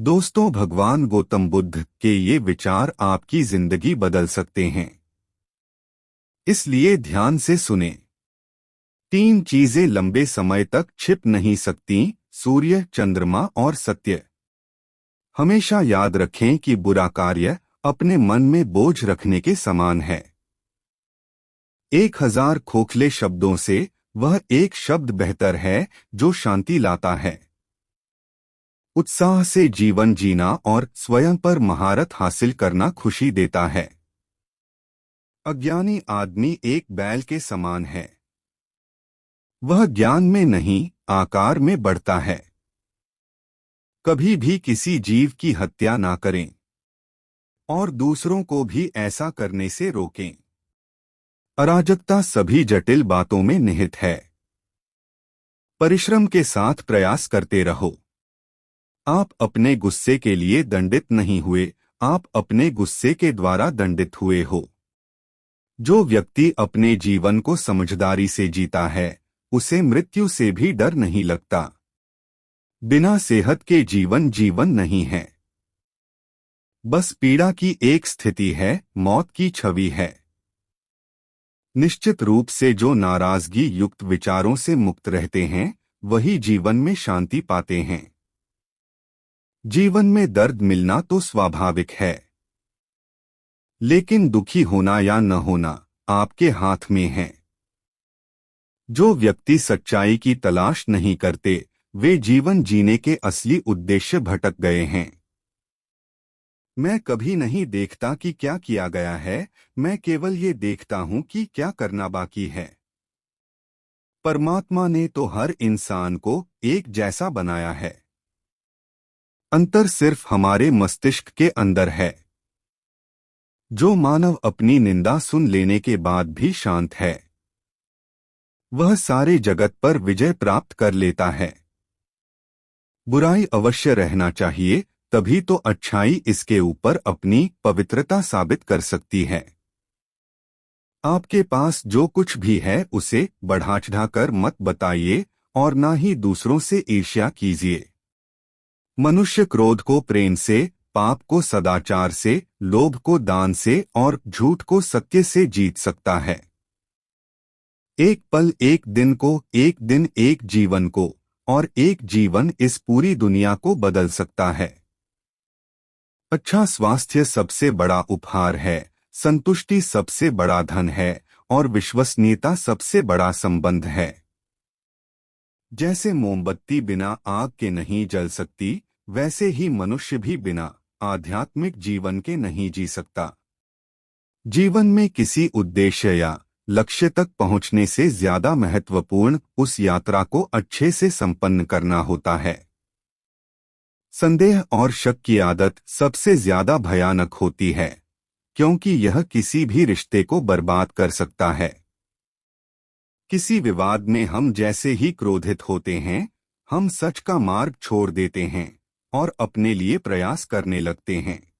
दोस्तों, भगवान गौतम बुद्ध के ये विचार आपकी जिंदगी बदल सकते हैं, इसलिए ध्यान से सुने। 3 चीजें लंबे समय तक छिप नहीं सकती: सूर्य, चंद्रमा और सत्य। हमेशा याद रखें कि बुरा कार्य अपने मन में बोझ रखने के समान है। 1000 खोखले शब्दों से वह एक शब्द बेहतर है जो शांति लाता है। उत्साह से जीवन जीना और स्वयं पर महारत हासिल करना खुशी देता है। अज्ञानी आदमी एक बैल के समान है। वह ज्ञान में नहीं, आकार में बढ़ता है। कभी भी किसी जीव की हत्या ना करें और दूसरों को भी ऐसा करने से रोकें। अराजकता सभी जटिल बातों में निहित है। परिश्रम के साथ प्रयास करते रहो। आप अपने गुस्से के लिए दंडित नहीं हुए, आप अपने गुस्से के द्वारा दंडित हुए हो। जो व्यक्ति अपने जीवन को समझदारी से जीता है, उसे मृत्यु से भी डर नहीं लगता। बिना सेहत के जीवन जीवन नहीं है। बस पीड़ा की एक स्थिति है, मौत की छवि है। निश्चित रूप से जो नाराजगी युक्त विचारों से मुक्त रहते हैं, वही जीवन में शांति पाते हैं। जीवन में दर्द मिलना तो स्वाभाविक है, लेकिन दुखी होना या न होना आपके हाथ में है। जो व्यक्ति सच्चाई की तलाश नहीं करते, वे जीवन जीने के असली उद्देश्य भटक गए हैं। मैं कभी नहीं देखता कि क्या किया गया है, मैं केवल ये देखता हूं कि क्या करना बाकी है। परमात्मा ने तो हर इंसान को एक जैसा बनाया है। अंतर सिर्फ हमारे मस्तिष्क के अंदर है। जो मानव अपनी निंदा सुन लेने के बाद भी शांत है, वह सारे जगत पर विजय प्राप्त कर लेता है। बुराई अवश्य रहना चाहिए, तभी तो अच्छाई इसके ऊपर अपनी पवित्रता साबित कर सकती है। आपके पास जो कुछ भी है उसे बढ़ा-चढ़ाकर मत बताइए और ना ही दूसरों से ईर्ष्या कीजिए। मनुष्य क्रोध को प्रेम से, पाप को सदाचार से, लोभ को दान से और झूठ को सत्य से जीत सकता है। एक पल एक दिन को, एक दिन एक जीवन को, और एक जीवन इस पूरी दुनिया को बदल सकता है। अच्छा स्वास्थ्य सबसे बड़ा उपहार है, संतुष्टि सबसे बड़ा धन है और विश्वसनीयता सबसे बड़ा संबंध है। जैसे मोमबत्ती बिना आग के नहीं जल सकती, वैसे ही मनुष्य भी बिना आध्यात्मिक जीवन के नहीं जी सकता। जीवन में किसी उद्देश्य या लक्ष्य तक पहुंचने से ज्यादा महत्वपूर्ण उस यात्रा को अच्छे से संपन्न करना होता है। संदेह और शक की आदत सबसे ज्यादा भयानक होती है, क्योंकि यह किसी भी रिश्ते को बर्बाद कर सकता है। किसी विवाद में हम जैसे ही क्रोधित होते हैं, हम सच का मार्ग छोड़ देते हैं और अपने लिए प्रयास करने लगते हैं।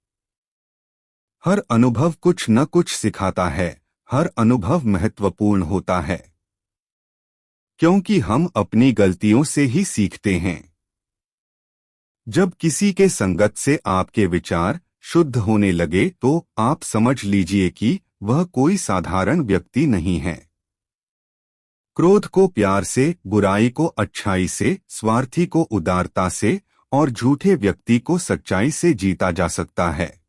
हर अनुभव कुछ न कुछ सिखाता है, हर अनुभव महत्वपूर्ण होता है, क्योंकि हम अपनी गलतियों से ही सीखते हैं। जब किसी के संगत से आपके विचार शुद्ध होने लगे तो आप समझ लीजिए कि वह कोई साधारण व्यक्ति नहीं है। क्रोध को प्यार से, बुराई को अच्छाई से, स्वार्थी को उदारता से और झूठे व्यक्ति को सच्चाई से जीता जा सकता है।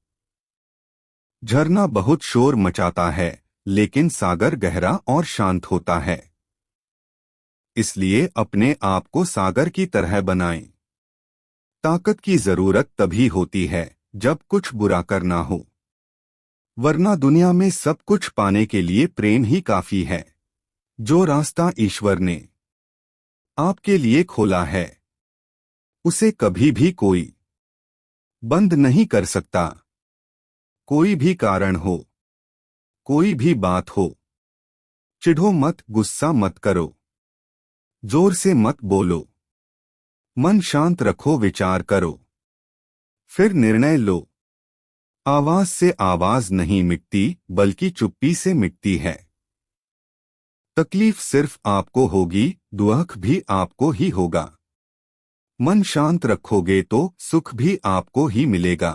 झरना बहुत शोर मचाता है, लेकिन सागर गहरा और शांत होता है। इसलिए अपने आप को सागर की तरह बनाएं। ताकत की जरूरत तभी होती है जब कुछ बुरा करना हो, वरना दुनिया में सब कुछ पाने के लिए प्रेम ही काफी है। जो रास्ता ईश्वर ने आपके लिए खोला है, उसे कभी भी कोई बंद नहीं कर सकता। कोई भी कारण हो, कोई भी बात हो, चिढ़ो मत, गुस्सा मत करो, जोर से मत बोलो, मन शांत रखो, विचार करो, फिर निर्णय लो। आवाज से आवाज नहीं मिटती, बल्कि चुप्पी से मिटती है। तकलीफ सिर्फ आपको होगी, दुख भी आपको ही होगा। मन शांत रखोगे तो सुख भी आपको ही मिलेगा।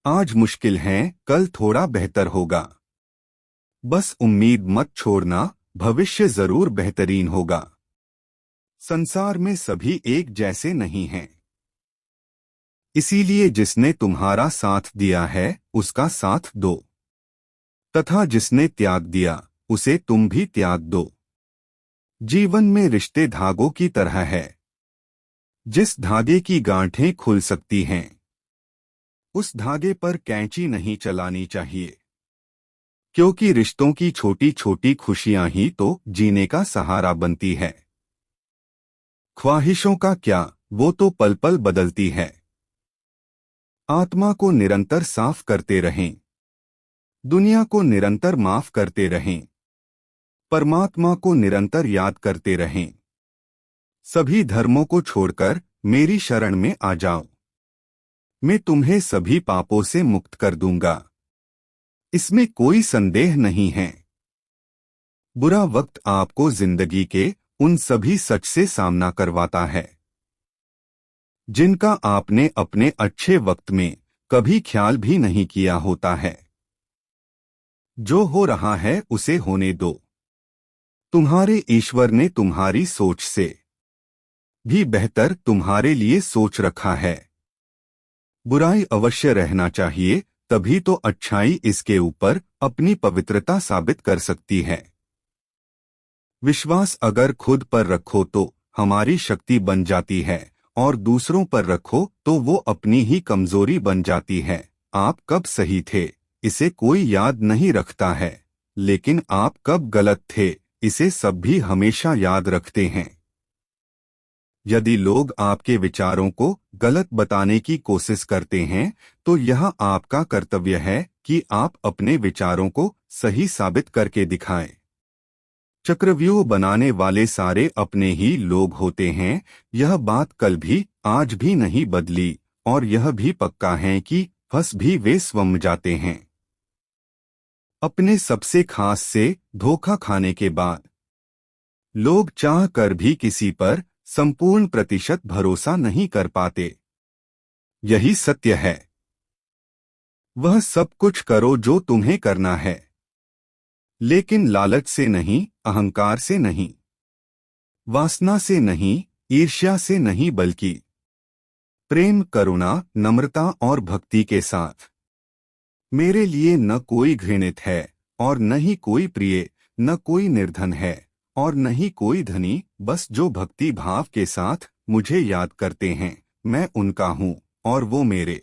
आज मुश्किल है, कल थोड़ा बेहतर होगा। बस उम्मीद मत छोड़ना, भविष्य जरूर बेहतरीन होगा। संसार में सभी एक जैसे नहीं हैं। इसीलिए जिसने तुम्हारा साथ दिया है उसका साथ दो, तथा जिसने त्याग दिया उसे तुम भी त्याग दो। जीवन में रिश्ते धागों की तरह है। जिस धागे की गांठें खुल सकती हैं उस धागे पर कैंची नहीं चलानी चाहिए, क्योंकि रिश्तों की छोटी छोटी खुशियां ही तो जीने का सहारा बनती है। ख्वाहिशों का क्या, वो तो पल पल बदलती है। आत्मा को निरंतर साफ करते रहें, दुनिया को निरंतर माफ करते रहें, परमात्मा को निरंतर याद करते रहें। सभी धर्मों को छोड़कर मेरी शरण में आ जाओ, मैं तुम्हें सभी पापों से मुक्त कर दूंगा। इसमें कोई संदेह नहीं है। बुरा वक्त आपको जिंदगी के उन सभी सच से सामना करवाता है जिनका आपने अपने अच्छे वक्त में कभी ख्याल भी नहीं किया होता है। जो हो रहा है उसे होने दो। तुम्हारे ईश्वर ने तुम्हारी सोच से भी बेहतर तुम्हारे लिए सोच रखा है। बुराई अवश्य रहना चाहिए, तभी तो अच्छाई इसके ऊपर अपनी पवित्रता साबित कर सकती है। विश्वास अगर खुद पर रखो तो हमारी शक्ति बन जाती है, और दूसरों पर रखो तो वो अपनी ही कमजोरी बन जाती है। आप कब सही थे इसे कोई याद नहीं रखता है, लेकिन आप कब गलत थे इसे सब भी हमेशा याद रखते हैं। यदि लोग आपके विचारों को गलत बताने की कोशिश करते हैं तो यह आपका कर्तव्य है कि आप अपने विचारों को सही साबित करके दिखाएं। चक्रव्यूह बनाने वाले सारे अपने ही लोग होते हैं, यह बात कल भी आज भी नहीं बदली, और यह भी पक्का है कि फंस भी वे स्वयं जाते हैं। अपने सबसे खास से धोखा खाने के बाद लोग चाह कर भी किसी पर संपूर्ण प्रतिशत भरोसा नहीं कर पाते। यही सत्य है। वह सब कुछ करो जो तुम्हें करना है, लेकिन लालच से नहीं, अहंकार से नहीं, वासना से नहीं, ईर्ष्या से नहीं, बल्कि प्रेम, करुणा, नम्रता और भक्ति के साथ। मेरे लिए न कोई घृणित है और न ही कोई प्रिय, न कोई निर्धन है और न ही कोई धनी, बस जो भक्ति भाव के साथ मुझे याद करते हैं, मैं उनका हूँ और वो मेरे।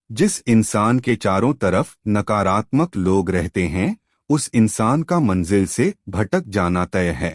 जिस इंसान के चारों तरफ नकारात्मक लोग रहते हैं उस इंसान का मंजिल से भटक जाना तय है।